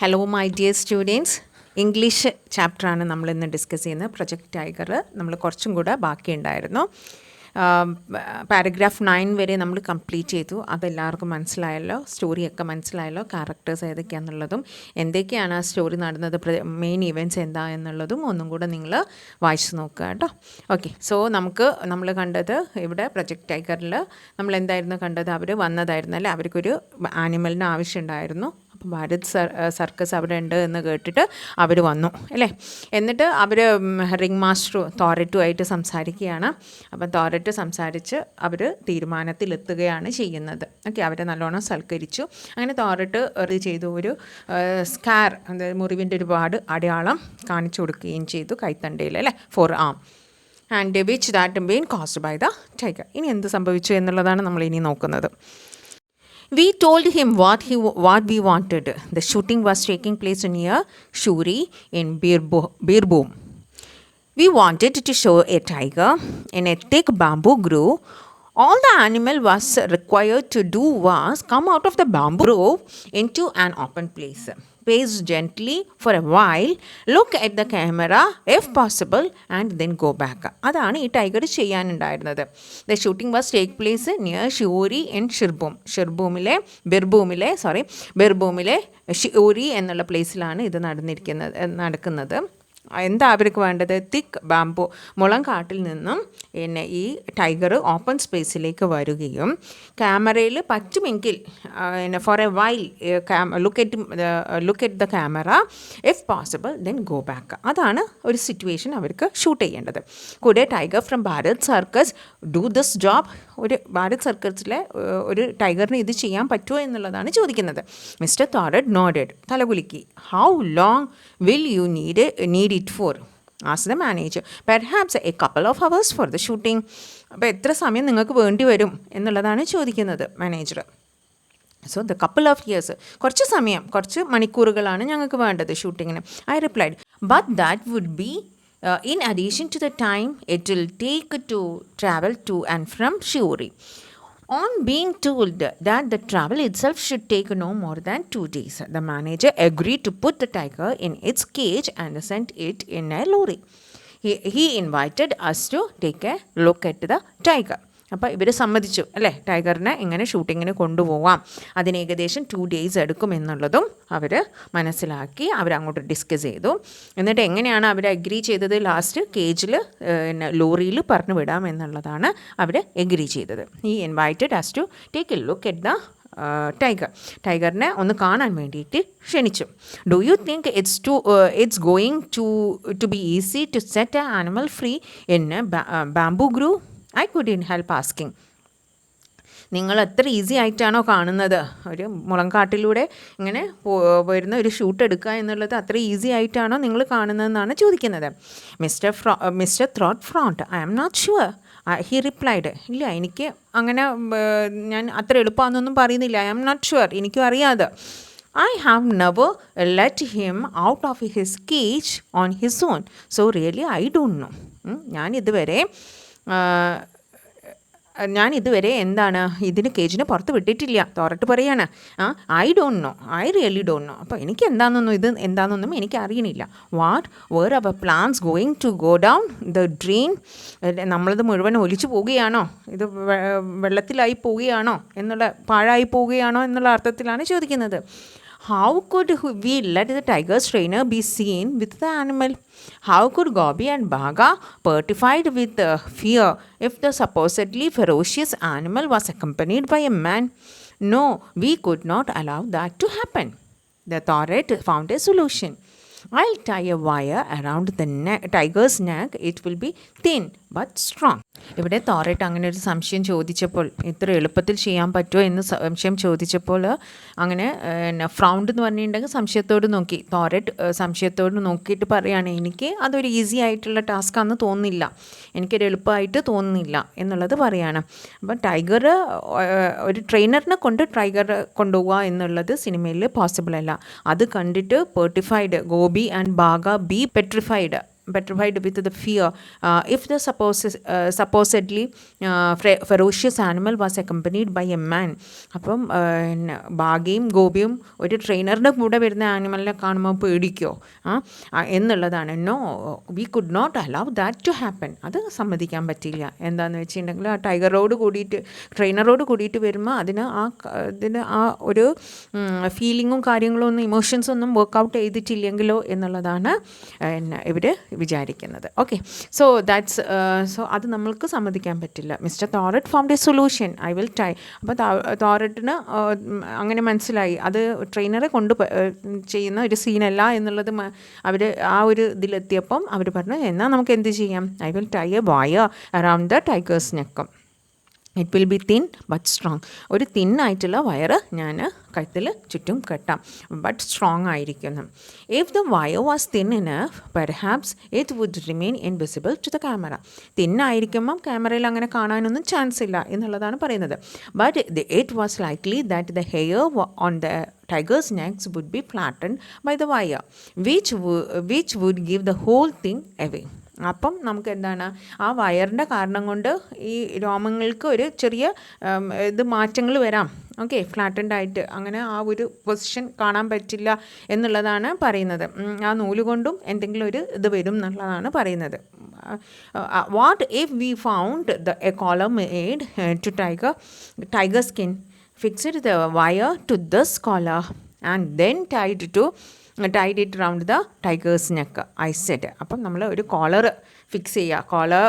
Hello my dear students, English ചാപ്റ്ററാണ് നമ്മളിന്ന് discuss ചെയ്യുന്നത്. പ്രൊജക്റ്റ് ടൈഗർ നമ്മൾ കുറച്ചും കൂടെ ബാക്കിയുണ്ടായിരുന്നു. പാരഗ്രാഫ് 9 വരെ നമ്മൾ കംപ്ലീറ്റ് ചെയ്തു. അതെല്ലാവർക്കും മനസ്സിലായല്ലോ, സ്റ്റോറിയൊക്കെ മനസ്സിലായല്ലോ, ക്യാരക്ടേഴ്സ് ഏതൊക്കെയാണെന്നുള്ളതും എന്തൊക്കെയാണ് ആ സ്റ്റോറി നടന്നത്, മെയിൻ ഇവൻറ്റ്സ് എന്താ എന്നുള്ളതും ഒന്നും കൂടെ നിങ്ങൾ വായിച്ച് നോക്കുക കേട്ടോ. ഓക്കെ, സോ നമ്മൾ കണ്ടത് ഇവിടെ പ്രൊജക്റ്റ് ടൈഗറിൽ നമ്മൾ എന്തായിരുന്നു കണ്ടത്, അവർ വന്നതായിരുന്നു അല്ലേ, അവർക്കൊരു ആനിമലിന് ആവശ്യമുണ്ടായിരുന്നു. അപ്പം ഭാരത് സർക്കസ് അവിടെ ഉണ്ട് എന്ന് കേട്ടിട്ട് അവർ വന്നു അല്ലേ. എന്നിട്ട് അവർ റിംഗ് മാസ്റ്റർ തോരറ്റുമായിട്ട് സംസാരിക്കുകയാണ്. അപ്പം തോരറ്റ് സംസാരിച്ച് അവർ തീരുമാനത്തിലെത്തുകയാണ് ചെയ്യുന്നത്. ഓക്കെ, അവരെ നല്ലോണം സൽക്കരിച്ചു. അങ്ങനെ തോരറ്റ് ചെയ്തു, ഒരു സ്കാർ, അതായത് മുറിവിൻ്റെ ഒരുപാട് അടയാളം കാണിച്ചു കൊടുക്കുകയും ചെയ്തു കൈത്തണ്ടയിൽ അല്ലേ, forearm and which that been caused by the tiger. ഇനി എന്ത് സംഭവിച്ചു എന്നുള്ളതാണ് നമ്മൾ ഇനി നോക്കുന്നത്. We told him what we wanted. The shooting was taking place near Shuri in Birbhum. We wanted to show a tiger in a thick bamboo grove. All the animal was required to do was come out of the bamboo grove into an open place. Pace gently for a while, look at the camera if possible and then go back. അതാണ് ഈ tiger ചെയ്യാനുണ്ടായിരുന്നത്. The shooting was take place near Suri in ബിർഭൂമിലെ ഷ്യൂരി എന്നുള്ള പ്ലേസിലാണ് ഇത് നടക്കുന്നത്. എന്താ അവർക്ക് വേണ്ടത്? തിക്ക് ബാംബോ, മുളം കാട്ടിൽ നിന്നും പിന്നെ ഈ ടൈഗർ ഓപ്പൺ സ്പേസിലേക്ക് വരികയും ക്യാമറയിൽ പറ്റുമെങ്കിൽ for a while look at the camera if possible then go back. അതാണ് ഒരു സിറ്റുവേഷൻ അവർക്ക് ഷൂട്ട് ചെയ്യേണ്ടത്. കൂടെ tiger from Bharat Circus do this job. ഒരു ഭാരത് സർക്കസിലെ ഒരു ടൈഗറിന് ഇത് ചെയ്യാൻ പറ്റുമോ എന്നുള്ളതാണ് ചോദിക്കുന്നത്. മിസ്റ്റർ തോരറ്റ് നോഡഡ്, തലകുലുക്കി. How long will you need it for? Ask the manager. Perhaps a couple of hours for the shooting. അപ്പോൾ എത്ര സമയം നിങ്ങൾക്ക് വേണ്ടി വരും എന്നുള്ളതാണ് ചോദിക്കുന്നത് manager. So the couple of years, കുറച്ച് മണിക്കൂറുകളാണ് ഞങ്ങൾക്ക് വേണ്ടത് ഷൂട്ടിങ്ങിന്. I replied, but that would be in addition to the time it will take to travel to and from Shuri. On being told that the travel itself should take no more than 2 days, the manager agreed to put the tiger in its cage and sent it in a lorry. He invited us to take a look at the tiger. അപ്പോൾ ഇവർ സമ്മതിച്ചു അല്ലേ, ടൈഗറിനെ ഇങ്ങനെ ഷൂട്ടിങ്ങിന് കൊണ്ടുപോകാം, അതിന് ഏകദേശം 2 days എടുക്കുമെന്നുള്ളതും അവർ മനസ്സിലാക്കി. അവരങ്ങോട്ട് ഡിസ്കസ് ചെയ്തു. എന്നിട്ട് എങ്ങനെയാണ് അവർ അഗ്രി ചെയ്തത്? ലാസ്റ്റ് കേജിൽ ലോറിയിൽ പറഞ്ഞു വിടാം എന്നുള്ളതാണ് അവർ അഗ്രി ചെയ്തത്. ഈ invited us to take a look at the ടൈഗറിനെ ഒന്ന് കാണാൻ വേണ്ടിയിട്ട് ക്ഷണിച്ചു. Do you think it's going to be easy to set a animal free in bamboo grove? I couldn't help asking. നിങ്ങൾ എത്ര ഈസി ആയിട്ടാണോ കാണുന്നത്? ഒരു മുളങ്കാട്ടിലൂടെ ഇങ്ങനെ വരുന്ന ഒരു ഷൂട്ട് എടുക്കുക എന്നുള്ളത് അത്ര ഈസി ആയിട്ടാണോ നിങ്ങൾ കാണുന്നതെന്നാണ് ചോദിക്കുന്നത്. Mister throat front, I am not sure, he replied. ഇല്ല, എനിക്ക് അങ്ങനെ ഞാൻ അത്ര എളുപ്പമാണെന്നൊന്നും പറയുന്നില്ല. ഐ ആം നോട്ട് ഷുവർ, എനിക്കും അറിയാതെ. I have never let him out of his cage on his own. So really I don't know. ഞാൻ ഇതുവരെ എന്താണ് ഇതിന് കേജിന് പുറത്ത് വിട്ടിട്ടില്ല. തോരട്ട് പറയാണ്, I don't know, I really don't know. അപ്പോൾ എനിക്ക് എന്താണെന്നൊന്നും എനിക്ക് അറിയണില്ല. What were our plans going to go down the drain? നമ്മളത് മുഴുവൻ ഒലിച്ചു പോവുകയാണോ, ഇത് വെള്ളത്തിലായി പോവുകയാണോ പാഴായി പോവുകയാണോ എന്നുള്ള അർത്ഥത്തിലാണ് ചോദിക്കുന്നത്. How could we let the tiger's trainer be seen with the animal? How could Gobi and Baga, petrified with fear, if the supposedly ferocious animal was accompanied by a man? No, we could not allow that to happen. The Thoret found a solution. I'll tie a wire around the tiger's neck. It will be thin but strong. ഇവിടെ തോരറ്റ് അങ്ങനെ ഒരു സംശയം ചോദിച്ചപ്പോൾ, ഇത്ര എളുപ്പത്തിൽ ചെയ്യാൻ പറ്റുമോ എന്ന് സംശയം ചോദിച്ചപ്പോൾ, അങ്ങനെ ഫ്രൗണ്ട് എന്ന് പറഞ്ഞിട്ടുണ്ടെങ്കിൽ സംശയത്തോട് നോക്കി. തോരറ്റ് സംശയത്തോട് നോക്കിയിട്ട് പറയുകയാണ്, എനിക്ക് അതൊരു ഈസി ആയിട്ടുള്ള ടാസ്ക്കാണെന്ന് തോന്നുന്നില്ല, എനിക്കൊരു എളുപ്പമായിട്ട് തോന്നുന്നില്ല എന്നുള്ളത് പറയുകയാണ്. അപ്പം ടൈഗർ, ഒരു ട്രെയിനറിനെ കൊണ്ട് ടൈഗർ കൊണ്ടുപോവുക എന്നുള്ളത് സിനിമയിൽ പോസിബിൾ അല്ല. അത് കണ്ടിട്ട് പെർട്ടിഫൈഡ് ഗോബി ആൻഡ് ബാഗ be petrified petrified with the fear. If the supposedly ferocious animal was accompanied by a man, അപ്പം ബാഗയും ഗോപിയും ഒരു ട്രെയിനറുടെ കൂടെ വരുന്ന ആനിമലിനെ കാണുമ്പോൾ പേടിക്കോ എന്നുള്ളതാണ്. No, we could not allow that to happen. അത് സമ്മതിക്കാൻ പറ്റില്ല. എന്താണെന്ന് വെച്ചിട്ടുണ്ടെങ്കിൽ ആ ടൈഗറോട് കൂടിയിട്ട് ട്രെയിനറോട് കൂടിയിട്ട് വരുമ്പോൾ അതിന് ആ ഒരു ഫീലിങ്ങും കാര്യങ്ങളും ഒന്നും ഇമോഷൻസ് ഒന്നും വർക്കൗട്ട് ചെയ്തിട്ടില്ലെങ്കിലോ എന്നുള്ളതാണ് ഇവർ വിചാരിക്കുന്നത്. ഓക്കെ, സോ അത് നമ്മൾക്ക് സമ്മതിക്കാൻ പറ്റില്ല. Mister Thorat found a solution, I will try. അപ്പോൾ തോററ്റിന് അങ്ങനെ മനസ്സിലായി അത് ട്രെയിനറെ കൊണ്ട് ചെയ്യുന്ന ഒരു സീനല്ല എന്നുള്ളത്. അവർ ആ ഒരു ഇതിലെത്തിയപ്പം അവർ പറഞ്ഞു, എന്നാൽ നമുക്ക് എന്ത് ചെയ്യാം, I will tie a wire around the tiger's neck. It will be thin but strong. ഒരു തിന്നായിട്ടുള്ള വയറ് ഞാൻ കഴുത്തിൽ ചുറ്റും കെട്ടാം, ബട്ട് സ്ട്രോങ് ആയിരിക്കുന്നു. If the wire was thin enough perhaps it would remain invisible to the camera. തിന്നായിരിക്കുമ്പം ക്യാമറയിൽ അങ്ങനെ കാണാനൊന്നും ചാൻസ് ഇല്ല എന്നുള്ളതാണ് പറയുന്നത്. But it was likely that the hair on the tiger's necks would be flattened by the wire, which would give the whole thing away. അപ്പം നമുക്ക് എന്താണ്, ആ വയറിൻ്റെ കാരണം കൊണ്ട് ഈ രോമങ്ങൾക്ക് ഒരു ചെറിയ മാറ്റങ്ങൾ വരാം. ഓക്കെ, ഫ്ലാറ്റൻഡ് ആയിട്ട് അങ്ങനെ ആ ഒരു പൊസിഷൻ കാണാൻ പറ്റില്ല എന്നുള്ളതാണ് പറയുന്നത്. ആ നൂല് കൊണ്ടും എന്തെങ്കിലും ഒരു ഇത് വരും എന്നുള്ളതാണ് പറയുന്നത്. What if we found A collar made to tiger skin, fixed the wire to this collar and then tied it round the tiger's neck, I said. അപ്പം നമ്മൾ ഒരു കോളർ ഫിക്സ് ചെയ്യുക. കോളർ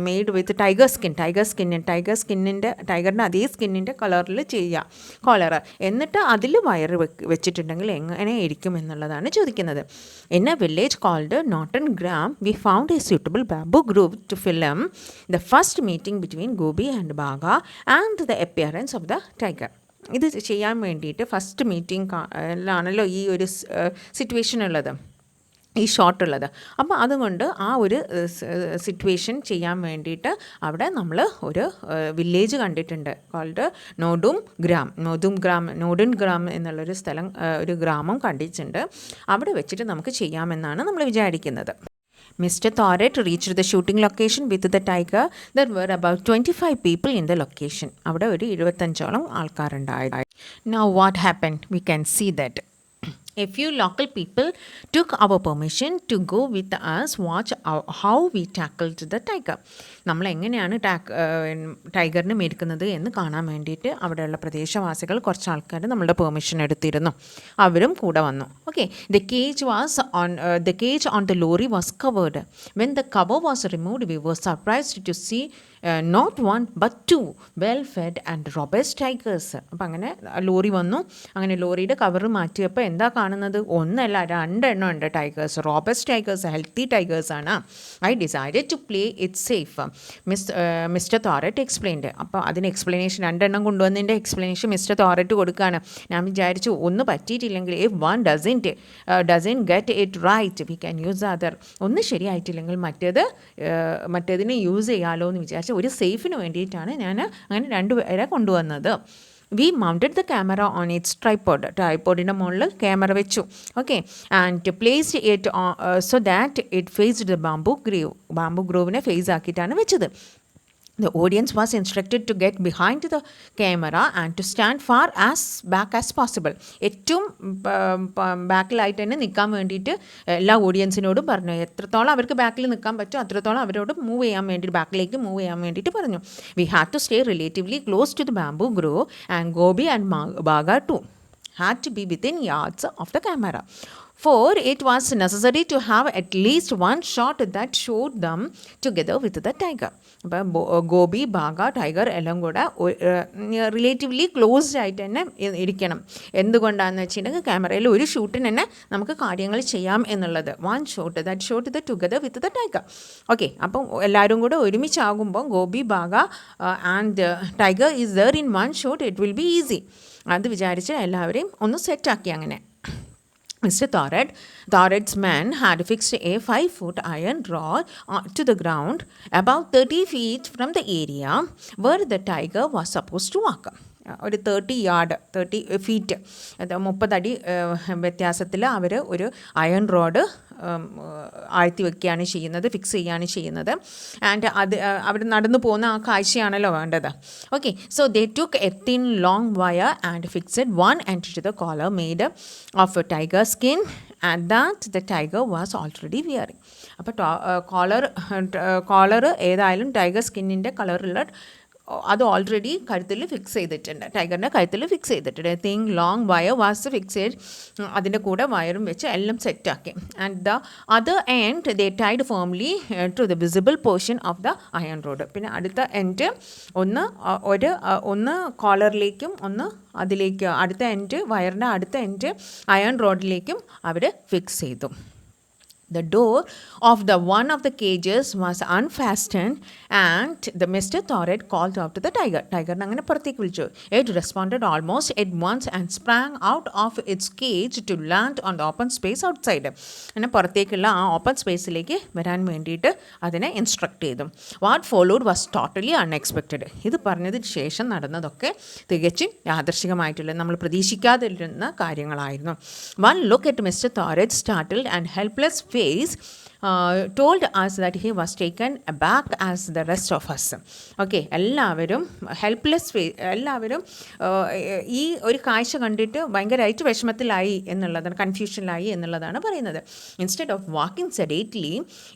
മെയ്ഡ് വിത്ത് ടൈഗർ സ്കിന്നിൻ്റെ ടൈഗറിൻ്റെ അതേ സ്കിന്നിൻ്റെ കളറിൽ ചെയ്യുക collar. എന്നിട്ട് അതിൽ വയർ വെച്ചിട്ടുണ്ടെങ്കിൽ എങ്ങനെ ഇരിക്കും എന്നുള്ളതാണ് ചോദിക്കുന്നത്. In a village called Notun Gram we found a suitable bamboo grove to film the first meeting between Gopi and Bagha and the appearance of the tiger. ഇത് ചെയ്യാൻ വേണ്ടിയിട്ട് ഫസ്റ്റ് മീറ്റിംഗിലാണല്ലോ ഈ ഒരു സിറ്റുവേഷൻ ഉള്ളത്, ഈ ഷോട്ട് ഉള്ളത്. അപ്പോൾ അതുകൊണ്ട് ആ ഒരു സിറ്റുവേഷൻ ചെയ്യാൻ വേണ്ടിയിട്ട് അവിടെ നമ്മൾ ഒരു വില്ലേജ് കണ്ടിട്ടുണ്ട്, കോൾഡ് നോഡുൻ ഗ്രാം എന്നുള്ളൊരു സ്ഥലം, ഒരു ഗ്രാമം കണ്ടിട്ടുണ്ട്. അവിടെ വെച്ചിട്ട് നമുക്ക് ചെയ്യാമെന്നാണ് നമ്മൾ വിചാരിക്കുന്നത്. Mr. Thoret reached the shooting location with the tiger. There were about 25 people in the location. അവിടെ ഒരു 25ഓളം ആൾക്കാരുണ്ടായി. Now what happened? We can see that a few local people took our permission to go with us watch how we tackled the tiger. നമ്മൾ എങ്ങനെയാണ് ടൈഗറിനെ മെരുക്കുന്നത് എന്ന് കാണാൻ വേണ്ടിയിട്ട് അവിടെയുള്ള പ്രദേശവാസികൾ കുറച്ച് ആൾക്കാർ നമ്മളുടെ പെർമിഷൻ എടുത്തിരുന്നു. അവരും കൂടെ വന്നു. Okay, the cage on the lorry was covered. When the cover was removed, we were surprised to see not one but two well-fed and robust tigers. അപ്പം അങ്ങനെ ലോറി വന്നു. അങ്ങനെ ലോറിയുടെ കവർ മാറ്റിയപ്പോൾ എന്താ കാണുന്നത്? ഒന്നല്ല, 2 എണ്ണം ഉണ്ട് ടൈഗേഴ്സ്, റോബസ്റ്റ് ടൈഗേഴ്സ്, ഹെൽത്തി ടൈഗേഴ്സാണ്. I decided to play it safe, mister Thorat explained. അപ്പോൾ അതിന് എക്സ്പ്ലനേഷൻ, 2 എണ്ണം കൊണ്ടുവന്നതിൻ്റെ എക്സ്പ്ലനേഷൻ മിസ്റ്റർ തോററ്റ് കൊടുക്കുകയാണ്. ഞാൻ വിചാരിച്ചു ഒന്ന് പറ്റിയിട്ടില്ലെങ്കിൽ if one doesn't get it right, we can use the other. ഒന്ന് ശരിയായിട്ടില്ലെങ്കിൽ മറ്റേതിനെ യൂസ് ചെയ്യാമല്ലോ എന്ന് വിചാരിച്ചു. ഒരു സേഫിന് വേണ്ടിയിട്ടാണ് ഞാൻ അങ്ങനെ 2 പേരെ കൊണ്ടുവന്നത്. We mounted the camera on its ട്രൈപോഡിൻ്റെ മുകളിൽ ക്യാമറ വെച്ചു. Okay, and placed it so that it faced the bamboo ഗ്രൂവിനെ ഫേസ് ആക്കിയിട്ടാണ് വെച്ചത്. The audience was instructed to get behind the camera and to stand far as back as possible. ഏറ്റവും ബാക്കിലായിട്ട് തന്നെ നിൽക്കാൻ വേണ്ടിയിട്ട് എല്ലാ ഓഡിയൻസിനോടും പറഞ്ഞു. എത്രത്തോളം അവർക്ക് ബാക്കിൽ നിൽക്കാൻ പറ്റുമോ അത്രത്തോളം അവരോട് ബാക്കിലേക്ക് മൂവ് ചെയ്യാൻ വേണ്ടിയിട്ട് പറഞ്ഞു. We had to stay relatively close to the bamboo grove and Gobi and Baga too had to be within yards of the camera. For it was necessary to have at least one shot that showed them together with the tiger. അപ്പോൾ Gopi, Baga, tiger എല്ലാം കൂടെ relatively closed ആയിട്ട് തന്നെ ഇരിക്കണം. എന്തുകൊണ്ടാണെന്ന് വെച്ചിട്ടുണ്ടെങ്കിൽ ക്യാമറയിൽ ഒരു ഷൂട്ടിന് തന്നെ നമുക്ക് കാര്യങ്ങൾ ചെയ്യാം എന്നുള്ളത്. One shot that shot the together with the tiger. Okay, അപ്പം എല്ലാവരും കൂടെ ഒരുമിച്ചാകുമ്പോൾ Gopi, Bagha and tiger is there in one shot, it will be easy. അത് വിചാരിച്ച് എല്ലാവരെയും ഒന്ന് സെറ്റാക്കി. അങ്ങനെ Mr. Thoret's man had fixed a 5-foot iron rod to the ground about 30 feet from the area where the tiger was supposed to walk. ഒരു 30 feet 30 അടി വ്യത്യാസത്തിൽ അവർ ഒരു അയൺ റോഡ് ആഴ്ത്തി വെക്കുകയാണ് ചെയ്യുന്നത്, ഫിക്സ് ചെയ്യുകയാണ് ചെയ്യുന്നത്. ആൻഡ് അത് അവർ നടന്നു പോകുന്ന ആ കാഴ്ചയാണല്ലോ വേണ്ടത്. Okay, so they took a thin long wire and fixed one end to the collar made of a tiger skin and that the tiger was already wearing. അപ്പോൾ കോളർ ഏതായാലും ടൈഗർ സ്കിന്നിൻ്റെ കളറുള്ള അത് ഓൾറെഡി കഴുത്തിൽ ഫിക്സ് ചെയ്തിട്ടുണ്ട്, ടൈഗറിൻ്റെ കഴുത്തിൽ fix ചെയ്തിട്ടുണ്ട്. Thin long wire was fixed, അതിൻ്റെ കൂടെ വയറും വെച്ച് എല്ലാം സെറ്റാക്കി. And the other end they tied firmly to the visible portion of the iron rod. പിന്നെ അടുത്ത എൻഡ് ഒന്ന് കോളറിലേക്കും ഒന്ന് അതിലേക്ക്, അടുത്ത എൻഡ് വയറിൻ്റെ അടുത്ത എൻഡ് അയൺ റോഡിലേക്കും അവർ ഫിക്സ് ചെയ്തു. The door of the one of the cages was unfastened and the Mr. Thorett called out to the tiger. Tiger അങ്ങനെ പുറത്തേക്ക് വിളിച്ചു. It responded almost at once and sprang out of its cage to land on the open space outside. അങ്ങനെ പുറത്തേക്കുള്ള ആ open സ്പേസിലേക്ക് വരാൻ വേണ്ടിയിട്ട് അതിനെ instruct ചെയ്തു. What followed was totally unexpected. ഇത് പറഞ്ഞതിന് ശേഷം നടന്നതൊക്കെ തികച്ചും യാദൃശികമായിട്ടുള്ള, നമ്മൾ പ്രതീക്ഷിക്കാതിരുന്ന കാര്യങ്ങളായിരുന്നു. One look at Mr. Thorett's startled and helpless face told us that he was taken aback as the rest of us. Okay, എല്ലാവരും എല്ലാവരും ഈ ഒരു കാഴ്ച കണ്ടിട്ട് ഭയങ്കരമായിട്ട് വിഷമത്തിലായി എന്നുള്ളതാണ്, കൺഫ്യൂഷനിലായി എന്നുള്ളതാണ് പറയുന്നത്. Instead of walking sedately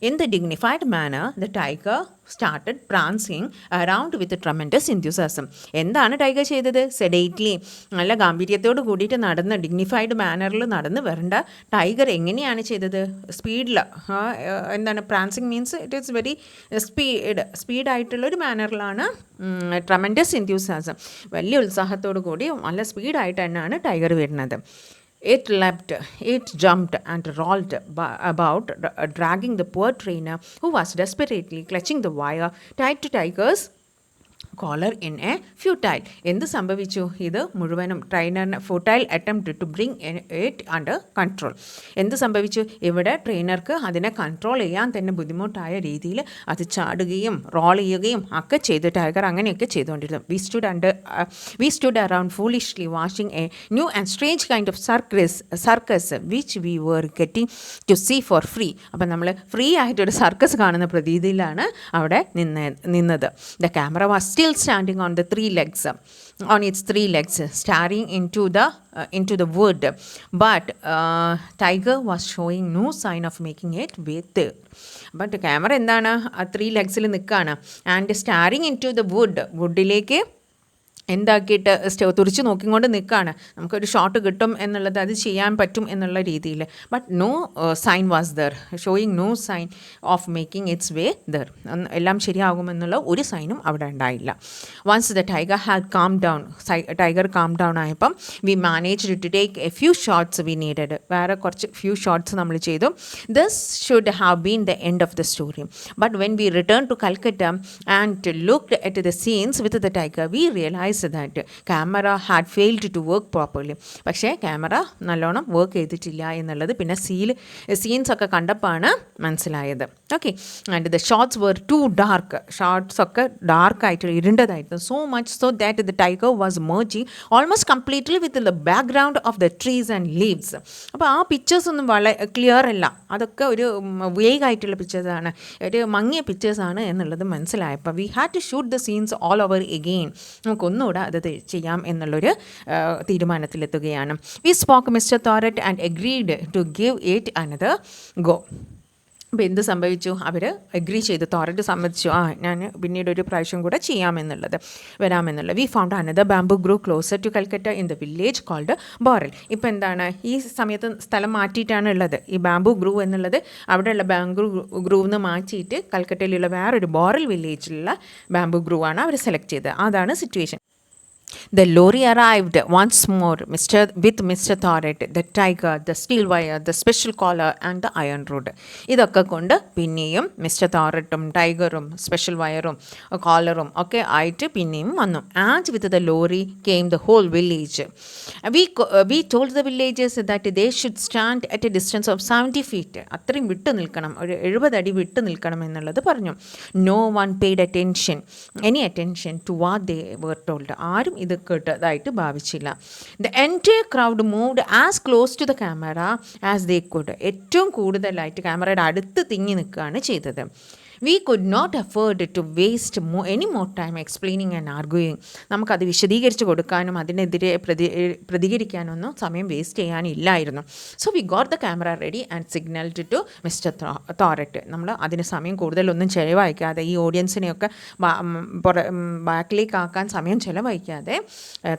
in the dignified manner the tiger started prancing around with tremendous enthusiasm. എന്താണ് ടൈഗർ ചെയ്തത്? സെഡേറ്റ്ലി, നല്ല ഗാംഭീര്യത്തോട് കൂടിയിട്ട് നടന്ന് ഡിഗ്നിഫൈഡ് മാനറിൽ നടന്ന് വരേണ്ട ടൈഗർ എങ്ങനെയാണ് ചെയ്തത്? സ്പീഡിൽ, എന്താണ് prancing means it is very സ്പീഡായിട്ടുള്ളൊരു മാനറിലാണ് ട്രമെൻഡസ് എൻത്യൂസിയാസം, വലിയ ഉത്സാഹത്തോടു കൂടി നല്ല സ്പീഡായിട്ട് തന്നെയാണ് ടൈഗർ വരുന്നത്. It leapt, it jumped and rolled about, dragging the poor trainer who was desperately clutching the wire tied to Tiger's collar in a futile. എന്ത് സംഭവിച്ചു? ഇത് മുഴുവനും ട്രെയിനറിന് futile attempt to bring it under control. എന്ത് സംഭവിച്ചു? ഇവിടെ ട്രെയിനർക്ക് അതിനെ control ചെയ്യാൻ തന്നെ ബുദ്ധിമുട്ടായ രീതിയിൽ അത് ചാടുകയും റോൾ ചെയ്യുകയും ഒക്കെ ചെയ്തു. ടൈഗർ അങ്ങനെയൊക്കെ ചെയ്തുകൊണ്ടിരുന്നു. We stood around foolishly watching a new and strange kind of circus which we were getting to see for free. അപ്പം നമ്മൾ ഫ്രീ ആയിട്ടൊരു സർക്കസ് കാണുന്ന പ്രതീതിയിലാണ് അവിടെ നിന്നത്. The camera was still standing on its three legs, staring into the wood, but tiger was showing no sign of making it way there. But camera എന്താണ്, ആ 3 legsൽ നിൽക്കുകയാണ്. And staring into the വുഡിലേക്ക് എന്താക്കിയിട്ട് തുറിച്ച് നോക്കിക്കൊണ്ട് നിൽക്കുകയാണ്. നമുക്കൊരു ഷോട്ട് കിട്ടും എന്നുള്ളത്, അത് ചെയ്യാൻ പറ്റും എന്നുള്ള രീതിയിൽ. But no sign was there, showing no sign of making its way there. എല്ലാം ശരിയാകുമെന്നുള്ള ഒരു സൈനും അവിടെ ഉണ്ടായില്ല. Once the tiger had tiger calm down ആയപ്പം we managed to take a few shots we needed. വേറെ കുറച്ച് ഫ്യൂ ഷോട്ട്സ് നമ്മൾ ചെയ്തു. This should have been the end of the story. But when we return to Calcutta and looked at the scenes with the tiger V realise that camera had failed to work properly. പക്ഷേ camera നല്ലോണം work ചെയ്തിട്ടില്ല എന്നുള്ളത് പിന്നെ scenes ഒക്കെ കണ്ടപ്പോഴാണ് മനസ്സിലായത്. Okay, and the shots were too dark. Shots ഒക്കെ ഡാർക്കായിട്ട് ഇരുണ്ടതായിരുന്നു. So much so that the tiger was merging almost completely with the background of the trees and leaves. അപ്പോൾ ആ പിക്ചേഴ്സ് ഒന്നും വളരെ ക്ലിയർ അല്ല, അതൊക്കെ ഒരു വേഗമായിട്ടുള്ള പിക്ചേഴ്സാണ്, ഒരു മങ്ങിയ പിക്ചേഴ്സാണ് എന്നുള്ളത് മനസ്സിലായപ്പോൾ we had to shoot the scenes all over again. നമുക്കൊന്നുകൂടെ അത് ചെയ്യാം എന്നുള്ളൊരു തീരുമാനത്തിലെത്തുകയാണ്. We spoke mister Thorat and agreed to give it another go. അപ്പോൾ എന്ത് സംഭവിച്ചു? അവർ എഗ്രി ചെയ്തു, തോററ്റ് സമ്മതിച്ചു, ഞാൻ പിന്നീട് ഒരു പ്രാവശ്യം കൂടെ വരാമെന്നുള്ളത്. We found another bamboo grove closer to Calcutta in the village called Boral. ഇപ്പോൾ എന്താണ്, ഈ സമയത്ത് സ്ഥലം മാറ്റിയിട്ടാണ് ഉള്ളത്. ഈ ബാംബു ഗ്രൂ എന്നുള്ളത് അവിടെയുള്ള ബാംബു ഗ്രൂന്ന് മാറ്റിയിട്ട് കൽക്കട്ടയിലുള്ള വേറൊരു ബോറൽ വില്ലേജിലുള്ള ബാംബു ഗ്രൂ ആണ് അവർ സെലക്ട് ചെയ്തത്. അതാണ് situation. The lorry arrived once more with Mr. Thorett, the tiger, the steel wire, the special collar and the iron rod. ഇതൊക്കെ കൊണ്ട് പിന്നെയും മിസ്റ്റർ തോററ്റും ടൈഗറും സ്പെഷ്യൽ വയറും കോളറും ഒക്കെ ആയിട്ട് പിന്നെയും വന്നു. And with the lorry came the whole village. We told the villagers that they should stand at a distance of 70 feet. അത്രയും വിട്ട് നിൽക്കണം, ഒരു 70 അടി വിട്ട് നിൽക്കണം എന്നുള്ളത് പറഞ്ഞു. No one paid any attention to what they were told. ആരും ഇത് ഇത് കേട്ടതായിട്ട് ഭാവിച്ചില്ല. The entire crowd moved as close to the camera as they could. ഏറ്റവും കൂടുതലായിട്ട് ക്യാമറയുടെ അടുത്ത് തിങ്ങി നിൽക്കുകയാണ് ചെയ്തത്. We could not afford to waste any more time explaining and arguing. നമുക്കത് വിശദീകരിച്ച് കൊടുക്കാനും അതിനെതിരെ പ്രതികരിക്കാനൊന്നും സമയം വേസ്റ്റ് ചെയ്യാനില്ലായിരുന്നു. So we got the camera ready and signalled to mister Thorat. നമ്മൾ അതിന് സമയം കൂടുതലൊന്നും ചിലവഴിക്കാതെ ഈ ഓഡിയൻസിനെയൊക്കെ ബാക്കിലേക്ക് ആക്കാൻ സമയം ചിലവഴിക്കാതെ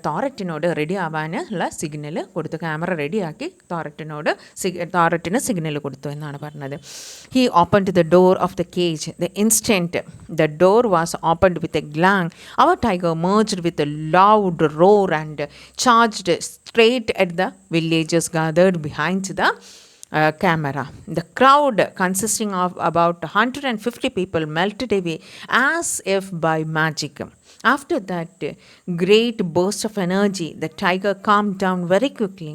തോററ്റിനോട് റെഡി ആവാനുള്ള സിഗ്നൽ കൊടുത്തു. ക്യാമറ റെഡിയാക്കി തോററ്റിന് സിഗ്നൽ കൊടുത്തു എന്നാണ് പറഞ്ഞത്. He opened the door of the cage. The instant the door was opened with a clang, our tiger emerged with a loud roar and charged straight at the villagers gathered behind the camera. The crowd, consisting of about 150 people, melted away as if by magic. After that great burst of energy, the tiger calmed down very quickly.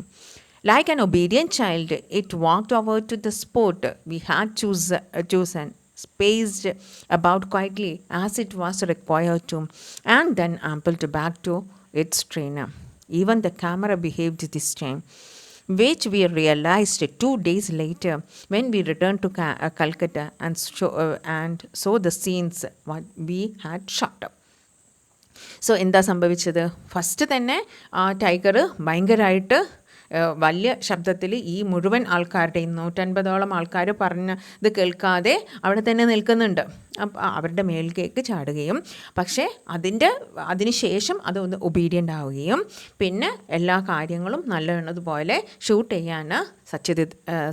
Like an obedient child, it walked over to the spot we had chosen, spaced about quietly as it was required to, and then ambled back to its trainer. Even the camera behaved this time, which we realized 2 days later when we returned to Calcutta and saw the scenes what we had shot up. So എന്താ സംഭവിച്ചത്? First തന്നെ ആ tiger ഭയങ്കരമായിട്ട് വലിയ ശബ്ദത്തിൽ ഈ മുഴുവൻ ആൾക്കാരുടെയും 150ഓളം ആൾക്കാർ പറഞ്ഞത് കേൾക്കാതെ അവിടെ തന്നെ നിൽക്കുന്നുണ്ട്. അവരുടെ മേൽക്കേക്ക് ചാടുകയും പക്ഷേ അതിന് ശേഷം അതൊന്ന് ഒബീഡിയൻ്റ് ആവുകയും പിന്നെ എല്ലാ കാര്യങ്ങളും നല്ലതുപോലെ ഷൂട്ട് ചെയ്യാൻ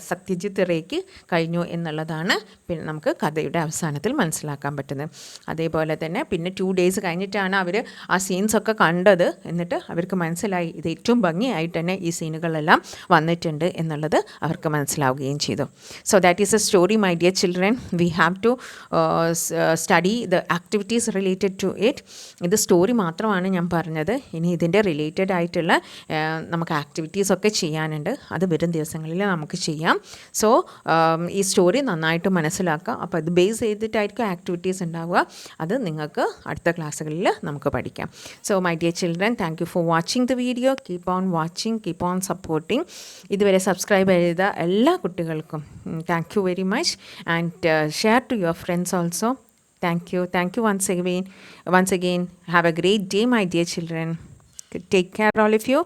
സത്യജിത്ത് റേക്ക് കഴിഞ്ഞു എന്നുള്ളതാണ് പിന്നെ നമുക്ക് കഥയുടെ അവസാനത്തിൽ മനസ്സിലാക്കാൻ പറ്റുന്നത്. അതേപോലെ തന്നെ പിന്നെ 2 days കഴിഞ്ഞിട്ടാണ് അവർ ആ സീൻസൊക്കെ കണ്ടത്. എന്നിട്ട് അവർക്ക് മനസ്സിലായി ഇത് ഏറ്റവും ഭംഗിയായിട്ട് തന്നെ ഈ സീനുകളെല്ലാം വന്നിട്ടുണ്ട് എന്നുള്ളത് അവർക്ക് മനസ്സിലാവുകയും ചെയ്തു. So that is a story my dear children. We have to study the activities related to it. ഇത് സ്റ്റോറി മാത്രമാണ് ഞാൻ പറഞ്ഞത്. ഇനി ഇതിൻ്റെ റിലേറ്റഡ് ആയിട്ടുള്ള നമുക്ക് ആക്ടിവിറ്റീസൊക്കെ ചെയ്യാനുണ്ട്. അത് വരും ദിവസങ്ങളിൽ നമുക്ക് ചെയ്യാം. സോ ഈ സ്റ്റോറി നന്നായിട്ട് മനസ്സിലാക്കുക. അപ്പോൾ അത് ബേസ് ചെയ്തിട്ടായിരിക്കും ആക്ടിവിറ്റീസ് ഉണ്ടാവുക. അത് നിങ്ങൾക്ക് അടുത്ത ക്ലാസ്സുകളിൽ നമുക്ക് പഠിക്കാം. So my dear children, thank you for watching the video. Keep on watching, keep on supporting. ഇതുവരെ സബ്സ്ക്രൈബ് ചെയ്ത എല്ലാ കുട്ടികൾക്കും thank you very much and share to your friends also. Thank you once again. Have a great day, my dear children. Take care, all of you.